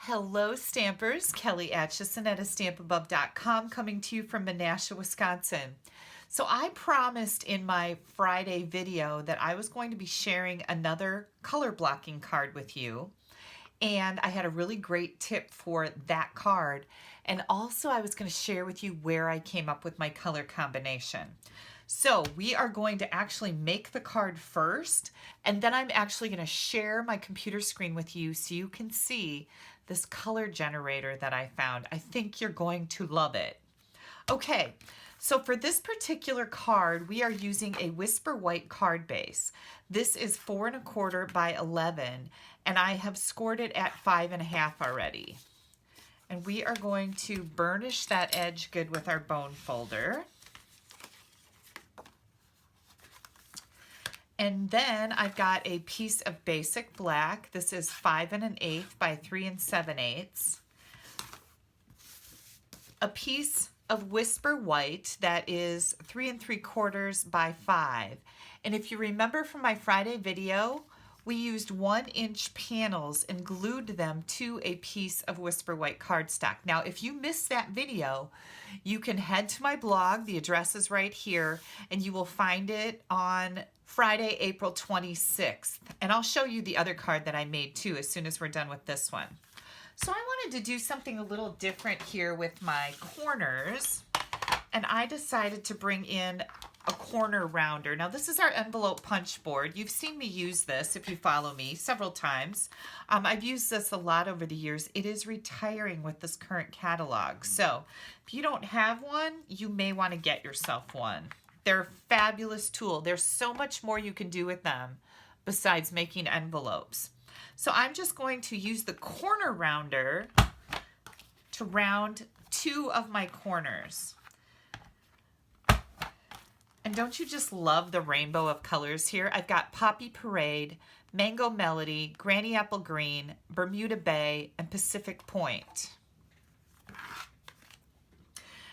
Hello Stampers, Kelly Acheson at stampabove.com coming to you from Menasha, Wisconsin. So I promised in my Friday video that I was going to be sharing another color blocking card with you. And I had a really great tip for that card. And also I was going to share with you where I came up with my color combination. So we are going to actually make the card first, and then I'm actually going to share my computer screen with you so you can see this color generator that I found. I think you're going to love it. Okay, so for this particular card, we are using a Whisper White card base. This is 4 1/4 by 11, and I have scored it at 5 1/2 already. And we are going to burnish that edge good with our bone folder. And then I've got a piece of basic black. This is 5 1/8 by 3 7/8. A piece of Whisper White that is 3 3/4 by 5. And if you remember from my Friday video, we used 1-inch panels and glued them to a piece of Whisper White cardstock. Now, if you missed that video, you can head to my blog. The address is right here, and you will find it on Friday, April 26th. And I'll show you the other card that I made too as soon as we're done with this one. So I wanted to do something a little different here with my corners, and I decided to bring in a corner rounder. Now this is our envelope punch board. You've seen me use this if you follow me several times. I've used this a lot over the years. It is retiring with this current catalog. So if you don't have one, you may want to get yourself one. They're a fabulous tool. There's so much more you can do with them besides making envelopes. So I'm just going to use the corner rounder to round 2 of my corners. And don't you just love the rainbow of colors here? I've got Poppy Parade, Mango Melody, Granny Apple Green, Bermuda Bay, and Pacific Point.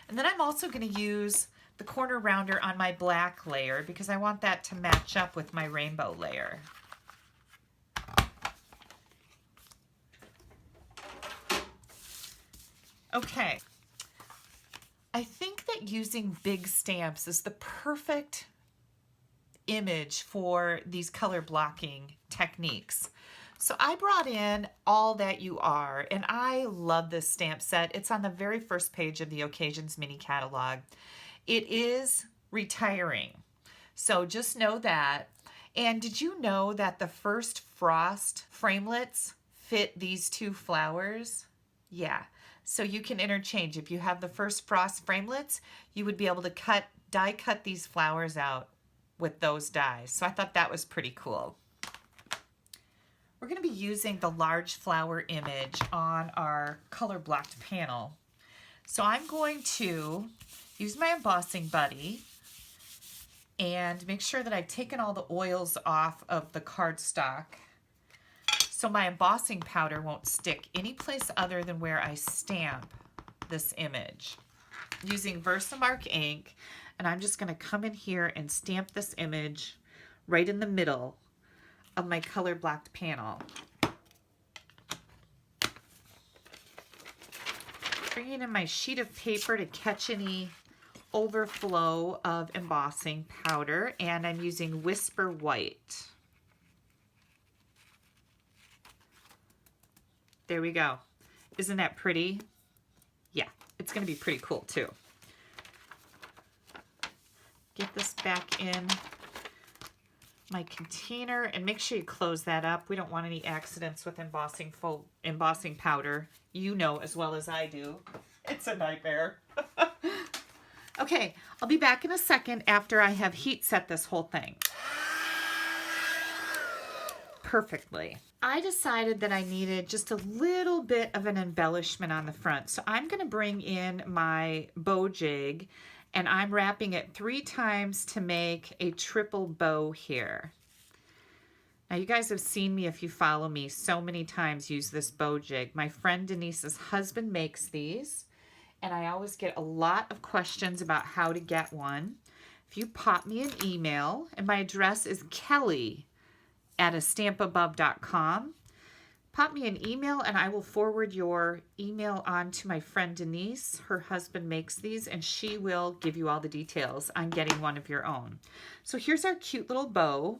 And then I'm also going to use the corner rounder on my black layer because I want that to match up with my rainbow layer. Okay. I think that using big stamps is the perfect image for these color blocking techniques. So I brought in All That You Are, and I love this stamp set. It's on the very first page of the Occasions mini catalog. It is retiring, so just know that. And did you know that the first frost framelits fit these 2 flowers? Yeah. So you can interchange. If you have the first frost framelits, you would be able to die cut these flowers out with those dies. So I thought that was pretty cool. We're going to be using the large flower image on our color blocked panel. So I'm going to use my embossing buddy and make sure that I've taken all the oils off of the cardstock, so my embossing powder won't stick any place other than where I stamp this image. Using Versamark ink, and I'm just going to come in here and stamp this image right in the middle of my color blocked panel. Bringing in my sheet of paper to catch any overflow of embossing powder, and I'm using Whisper White. There we go. Isn't that pretty? Yeah, it's going to be pretty cool too. Get this back in my container and make sure you close that up. We don't want any accidents with embossing powder. You know as well as I do. It's a nightmare. Okay, I'll be back in a second after I have heat set this whole thing perfectly. I decided that I needed just a little bit of an embellishment on the front. So I'm going to bring in my bow jig, and I'm wrapping it 3 times to make a triple bow here. Now you guys have seen me, if you follow me, so many times use this bow jig. My friend Denise's husband makes these, and I always get a lot of questions about how to get one. If you pop me an email, and my address is Kelly at stampabove.com. pop me an email and I will forward your email on to my friend Denise. Her husband makes these and she will give you all the details on getting one of your own. So here's our cute little bow.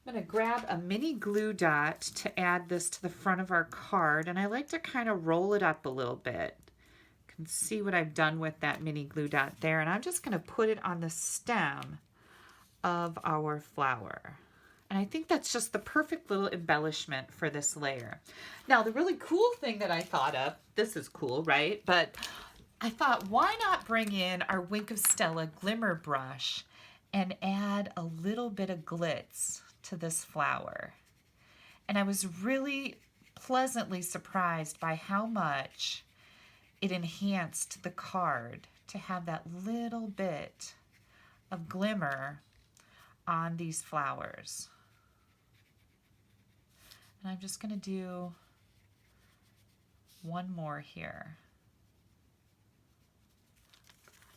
I'm going to grab a mini glue dot to add this to the front of our card, and I like to kind of roll it up a little bit. You can see what I've done with that mini glue dot there, and I'm just going to put it on the stem of our flower. And I think that's just the perfect little embellishment for this layer. Now, the really cool thing that I thought of, this is cool, right? But I thought, why not bring in our Wink of Stella Glimmer brush and add a little bit of glitz to this flower? And I was really pleasantly surprised by how much it enhanced the card to have that little bit of glimmer on these flowers. And I'm just going to do one more here.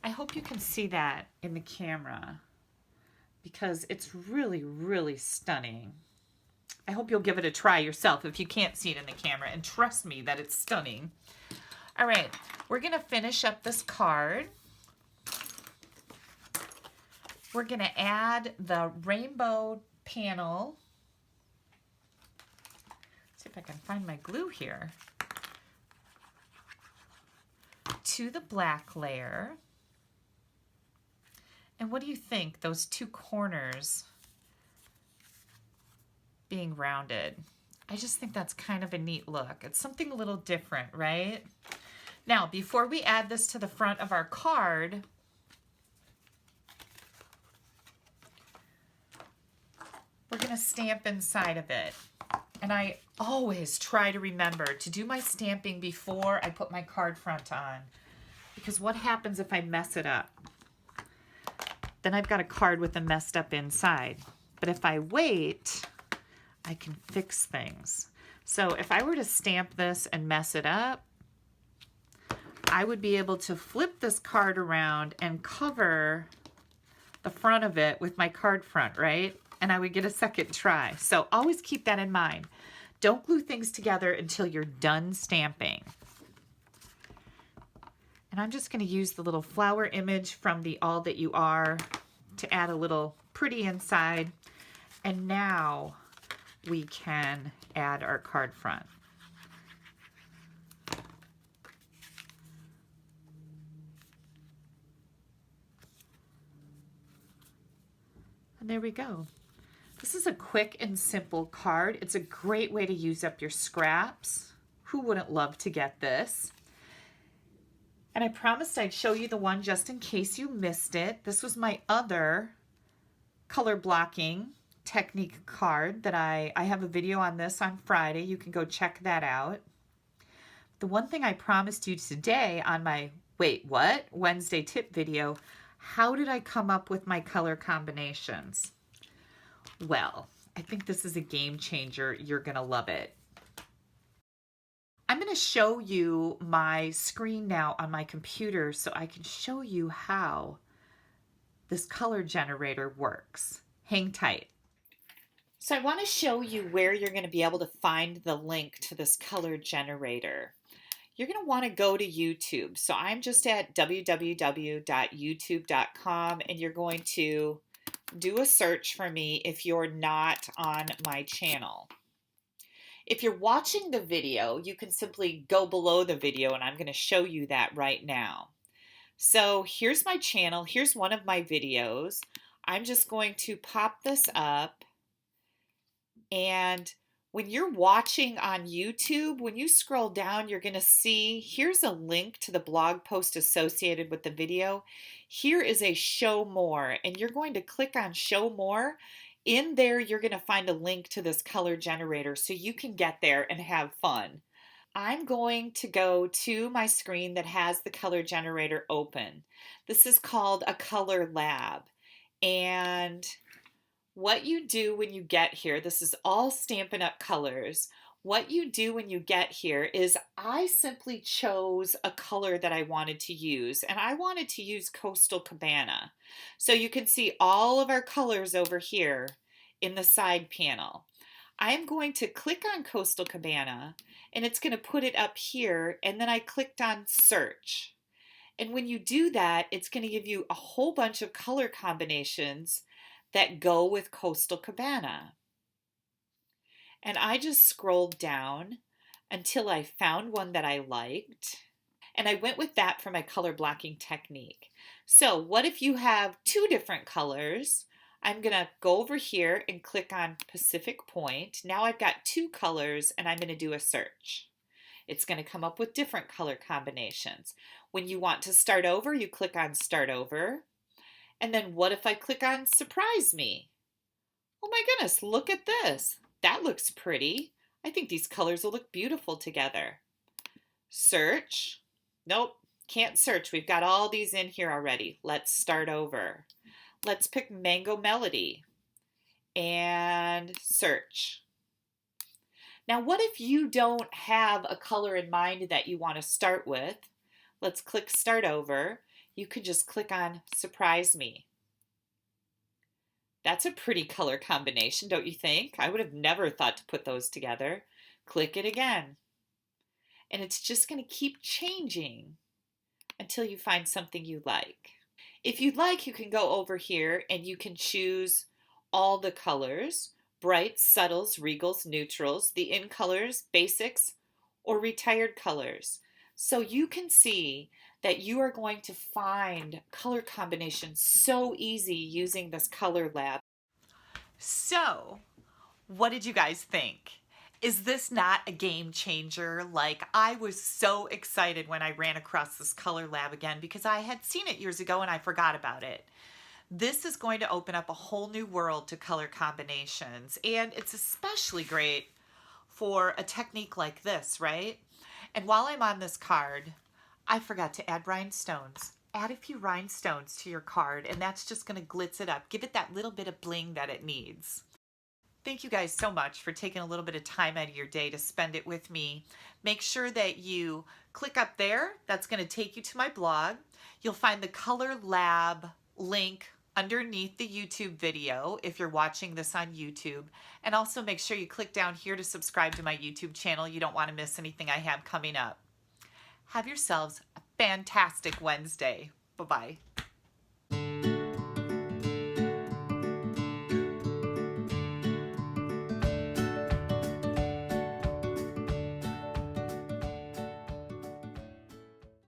I hope you can see that in the camera because it's really, really stunning. I hope you'll give it a try yourself if you can't see it in the camera, and trust me that it's stunning. All right, we're going to finish up this card. We're going to add the rainbow panel. See if I can find my glue here. To the black layer. And what do you think, those two corners being rounded? I just think that's kind of a neat look. It's something a little different, right? Now, before we add this to the front of our card, we're going to stamp inside of it. And I always try to remember to do my stamping before I put my card front on. Because what happens if I mess it up? Then I've got a card with a messed up inside. But if I wait, I can fix things. So if I were to stamp this and mess it up, I would be able to flip this card around and cover the front of it with my card front, right? And I would get a second try. So always keep that in mind. Don't glue things together until you're done stamping. And I'm just going to use the little flower image from the All That You Are to add a little pretty inside. And now we can add our card front. And there we go. This is a quick and simple card. It's a great way to use up your scraps. Who wouldn't love to get this? And I promised I'd show you the one just in case you missed it. This was my other color blocking technique card that I have a video on this on Friday. You can go check that out. The one thing I promised you today on my Wait What? Wednesday tip video, how did I come up with my color combinations? Well, I think this is a game changer. You're going to love it. I'm going to show you my screen now on my computer so I can show you how this color generator works. Hang tight. So I want to show you where you're going to be able to find the link to this color generator. You're going to want to go to YouTube. So I'm just at www.youtube.com, and you're going to do a search for me if you're not on my channel. If you're watching the video, you can simply go below the video, and I'm going to show you that right now. So here's my channel. Here's one of my videos. I'm just going to pop this up. And when you're watching on YouTube, when you scroll down, you're going to see here's a link to the blog post associated with the video. Here is a show more, and you're going to click on show more. In there, you're going to find a link to this color generator so you can get there and have fun. I'm going to go to my screen that has the color generator open. This is called a color lab. And what you do when you get here, this is all Stampin' Up! Colors. What you do when you get here is I simply chose a color that I wanted to use, and I wanted to use Coastal Cabana. So you can see all of our colors over here in the side panel. I'm going to click on Coastal Cabana and it's going to put it up here, and then I clicked on search. And when you do that, it's going to give you a whole bunch of color combinations that go with Coastal Cabana. And I just scrolled down until I found one that I liked. And I went with that for my color blocking technique. So what if you have two different colors? I'm going to go over here and click on Pacific Point. Now I've got two colors and I'm going to do a search. It's going to come up with different color combinations. When you want to start over, you click on Start Over. And then what if I click on Surprise Me? Oh my goodness, look at this. That looks pretty. I think these colors will look beautiful together. Search. Nope, can't search. We've got all these in here already. Let's start over. Let's pick Mango Melody and search. Now, what if you don't have a color in mind that you want to start with? Let's click Start Over. You could just click on Surprise Me. That's a pretty color combination, don't you think? I would have never thought to put those together. Click it again. And it's just going to keep changing until you find something you like. If you'd like, you can go over here and you can choose all the colors: brights, subtles, regals, neutrals, the in colors, basics, or retired colors. So you can see that you are going to find color combinations so easy using this color lab. So, what did you guys think? Is this not a game changer? Like, I was so excited when I ran across this color lab again because I had seen it years ago and I forgot about it. This is going to open up a whole new world to color combinations, and it's especially great for a technique like this, right? And while I'm on this card, I forgot to add rhinestones. Add a few rhinestones to your card, and that's just going to glitz it up. Give it that little bit of bling that it needs. Thank you guys so much for taking a little bit of time out of your day to spend it with me. Make sure that you click up there. That's going to take you to my blog. You'll find the Color Lab link underneath the YouTube video if you're watching this on YouTube. And also make sure you click down here to subscribe to my YouTube channel. You don't want to miss anything I have coming up. Have yourselves a fantastic Wednesday. Bye-bye.